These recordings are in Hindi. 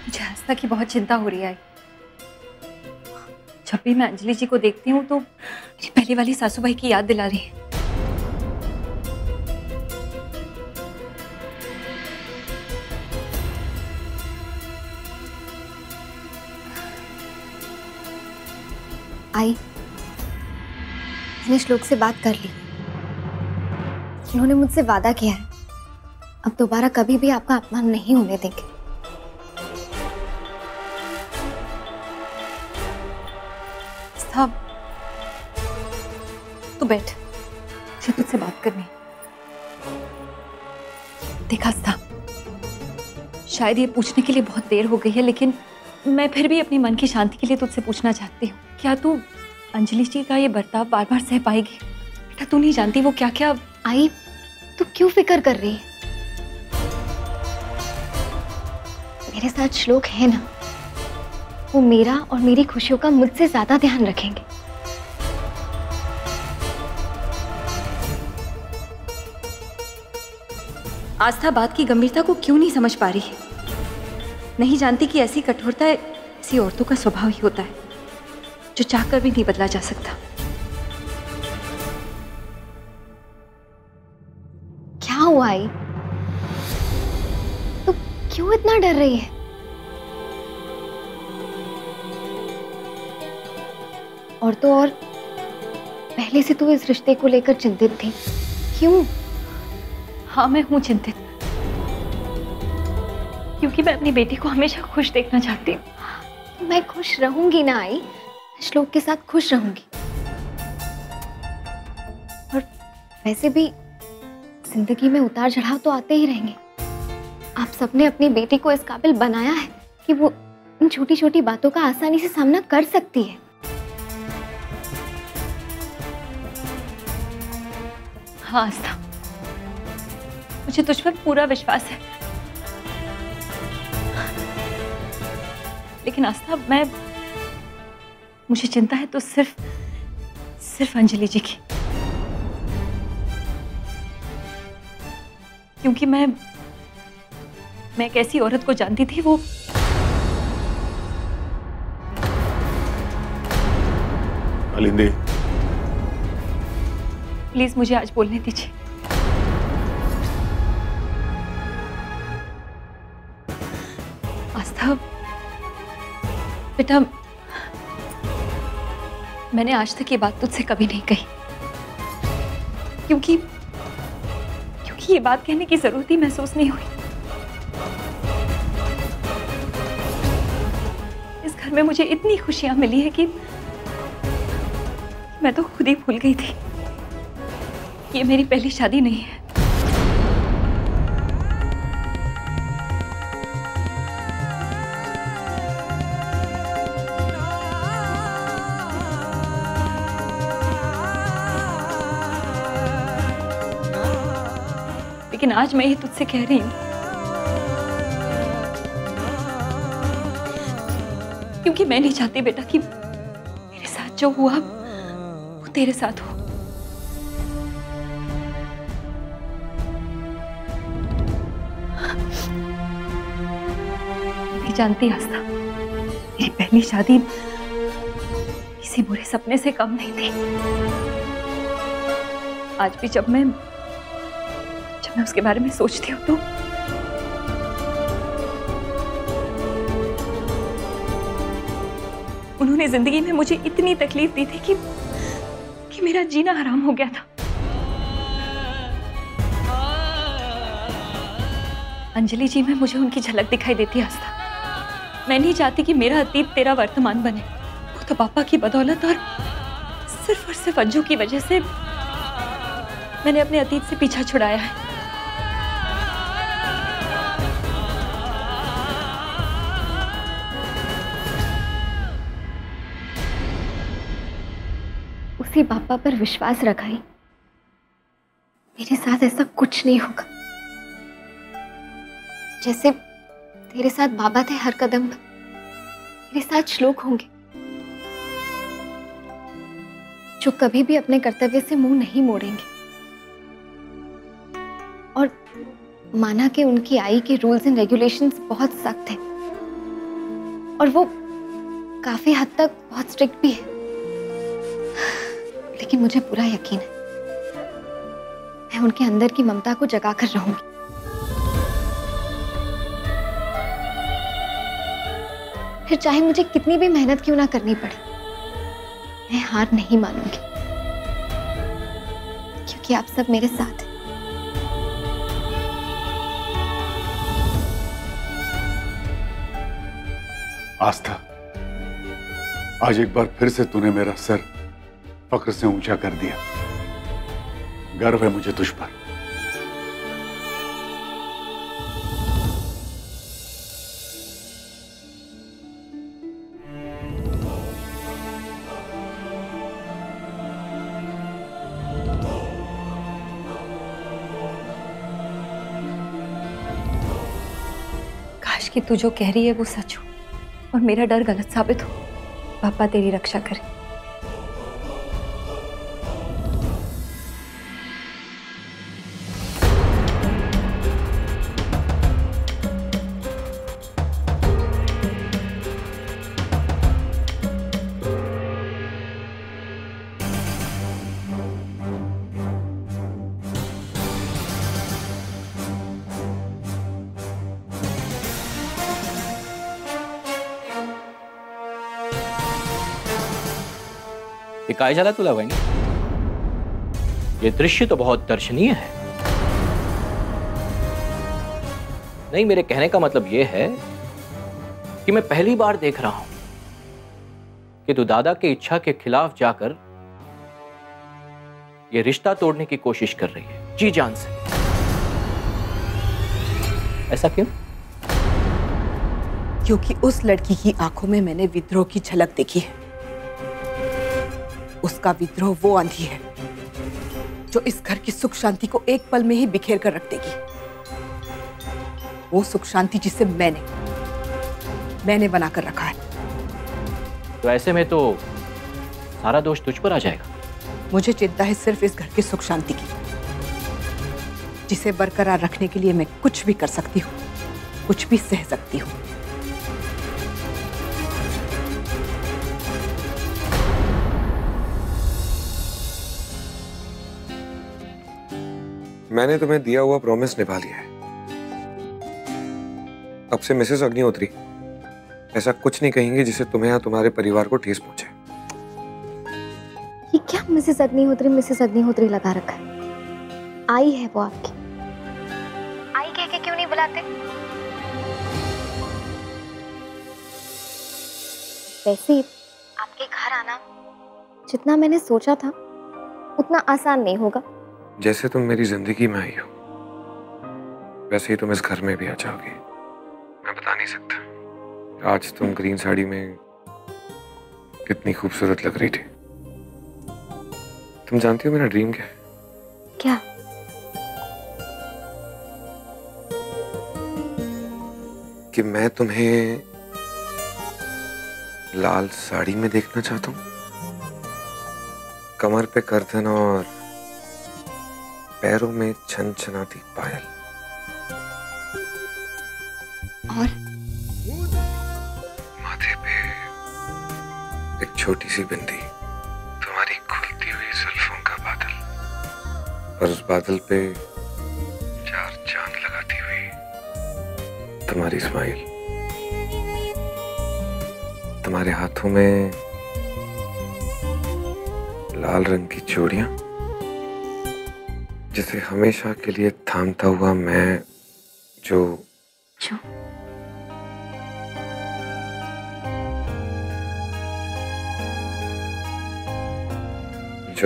मुझे आस्था की बहुत चिंता हो रही है। जब भी मैं अंजलि जी को देखती हूँ तो मेरी पहली वाली सासूबाई की याद दिला रही है। आई, मैंने श्लोक से बात कर ली। उन्होंने मुझसे वादा किया है अब दोबारा कभी भी आपका अपमान नहीं होने देंगे। साहब तू बैठ, मुझे तुझसे बात करनी है। देखा साहब, शायद ये पूछने के लिए बहुत देर हो गई है, लेकिन मैं फिर भी अपनी मन की शांति के लिए तुझसे पूछना चाहती हूँ, क्या तू अंजलि जी का ये बर्ताव बार बार सह पाएगी? बेटा तू नहीं जानती वो क्या क्या। आई, तू क्यों फिक्र कर रही है? मेरे साथ श्लोक है ना, वो मेरा और मेरी खुशियों का मुझसे ज्यादा ध्यान रखेंगे। आस्था बात की गंभीरता को क्यों नहीं समझ पा रही है? नहीं जानती कि ऐसी कठोरता ऐसी औरतों का स्वभाव ही होता है जो चाहकर भी नहीं बदला जा सकता। क्या हुआ आई? तो क्यों इतना डर रही है? और तो और पहले से तू इस रिश्ते को लेकर चिंतित थी, क्यों? हाँ मैं हूं चिंतित, क्योंकि मैं अपनी बेटी को हमेशा खुश देखना चाहती हूँ। मैं खुश रहूंगी ना आई, श्लोक के साथ खुश रहूंगी। और वैसे भी जिंदगी में उतार चढ़ाव तो आते ही रहेंगे। आप सबने अपनी बेटी को इस काबिल बनाया है कि वो इन छोटी छोटी बातों का आसानी से सामना कर सकती है। हाँ आस्था, मुझे तुझ पर पूरा विश्वास है, लेकिन आस्था मुझे चिंता है तो सिर्फ अंजलि जी की, क्योंकि मैं एक ऐसी औरत को जानती थी। वो अलिंदी, प्लीज मुझे आज बोलने दीजिए। आस्था बेटा, मैंने आज तक ये बात तुझसे कभी नहीं कही, क्योंकि ये बात कहने की जरूरत ही महसूस नहीं हुई। इस घर में मुझे इतनी खुशियां मिली है कि मैं तो खुद ही भूल गई थी ये मेरी पहली शादी नहीं है। लेकिन आज मैं ये तुझसे कह रही हूं क्योंकि मैं नहीं चाहती बेटा कि मेरे साथ जो हुआ वो तेरे साथ हो। नहीं जानती आस्था, मेरी पहली शादी किसी बुरे सपने से कम नहीं थी। आज भी जब मैं उसके बारे में सोचती हूँ तो उन्होंने जिंदगी में मुझे इतनी तकलीफ दी थी कि मेरा जीना हराम हो गया था। अंजलि जी में मुझे उनकी झलक दिखाई देती है आस्था। मैं नहीं चाहती कि मेरा अतीत तेरा वर्तमान बने। वो तो पापा की बदौलत और सिर्फ अंजू की वजह से मैंने अपने अतीत से पीछा छुड़ाया है। उसी पापा पर विश्वास रखाई, मेरे साथ ऐसा कुछ नहीं होगा। जैसे तेरे साथ बाबा थे हर कदम पर, मेरे साथ श्लोक होंगे जो कभी भी अपने कर्तव्य से मुंह नहीं मोड़ेंगे। और माना कि उनकी आई के रूल्स एंड रेगुलेशंस बहुत सख्त हैं, और वो काफी हद तक बहुत स्ट्रिक्ट भी है, लेकिन मुझे पूरा यकीन है मैं उनके अंदर की ममता को जगा कर रहूंगी। फिर चाहे मुझे कितनी भी मेहनत क्यों ना करनी पड़े, मैं हार नहीं मानूंगी, क्योंकि आप सब मेरे साथ हैं। आस्था, आज एक बार फिर से तूने मेरा सर फख्र से ऊंचा कर दिया। गर्व है मुझे तुझ पर। काश कि तू जो कह रही है वो सच हो और मेरा डर गलत साबित हो। पापा तेरी रक्षा करे। ये काय झाला तुला वहिनी? ये दृश्य तो बहुत दर्शनीय है। नहीं, मेरे कहने का मतलब ये है कि मैं पहली बार देख रहा हूं कि तू दादा की इच्छा के खिलाफ जाकर ये रिश्ता तोड़ने की कोशिश कर रही है, जी जान से। ऐसा क्यों? क्योंकि उस लड़की की आंखों में मैंने विद्रोह की झलक देखी है। उसका विद्रोह वो आंधी है जो इस घर की सुख शांति को एक पल में ही बिखेर कर रख देगी। वो सुख शांति जिसे मैंने बनाकर रखा है। तो ऐसे में तो सारा दोष तुझ पर आ जाएगा। मुझे चिंता है सिर्फ इस घर की सुख शांति की, जिसे बरकरार रखने के लिए मैं कुछ भी कर सकती हूँ, कुछ भी सह सकती हूँ। मैंने तुम्हें दिया हुआ प्रॉमिस निभा लिया है। अब से मिसेस अग्निहोत्री ऐसा कुछ नहीं कहेंगे जिससे तुम्हें या तुम्हारे परिवार को ठेस पहुंचे। ये क्या मिसेस अग्निहोत्री लगा रखा है? आई है वो आपकी, आई कह के क्यों नहीं बुलाते? वैसे आपके घर आना जितना मैंने सोचा था उतना आसान नहीं होगा। जैसे तुम मेरी जिंदगी में आई हो वैसे ही तुम इस घर में भी आ जाओगी। मैं बता नहीं सकता आज तुम ग्रीन साड़ी में कितनी खूबसूरत लग रही थी। तुम जानती हो मेरा ड्रीम क्या है? क्या? कि मैं तुम्हें लाल साड़ी में देखना चाहता हूँ, कमर पे करधन और पैरों में छनछनाती पायल, और माथे पे एक छोटी सी बिंदी, तुम्हारी खुलती हुई जुल्फों का बादल, और उस बादल पे 4 चांद लगाती हुई तुम्हारी स्माइल, तुम्हारे हाथों में लाल रंग की चूड़ियां, जिसे हमेशा के लिए थामता हुआ मैं जो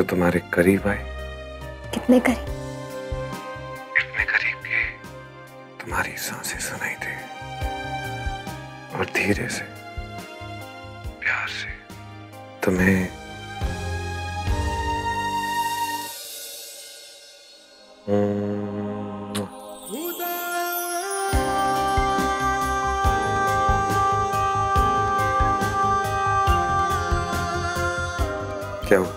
तुम्हारे करीब आए। कितने करीब? इतने करीब कि तुम्हारी सांसें सुनाई दे और धीरे से प्यार से तुम्हें क्या हुआ?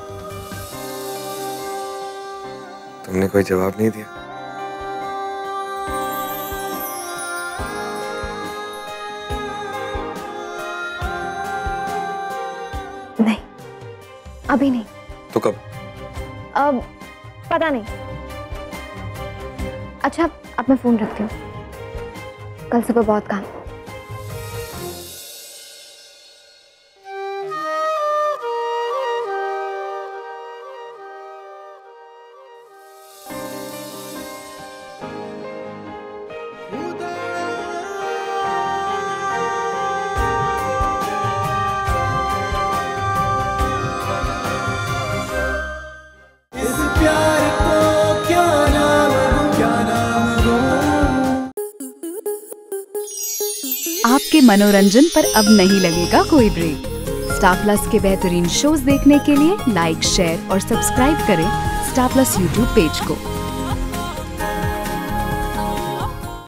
तुमने कोई जवाब नहीं दिया? अभी नहीं। तो कब? अब पता नहीं। अच्छा अब मैं फोन रखती हूँ, कल सुबह बहुत काम। आपके मनोरंजन पर अब नहीं लगेगा कोई ब्रेक। स्टार प्लस के बेहतरीन शोज देखने के लिए लाइक, शेयर और सब्सक्राइब करें स्टार प्लस यूट्यूब पेज को।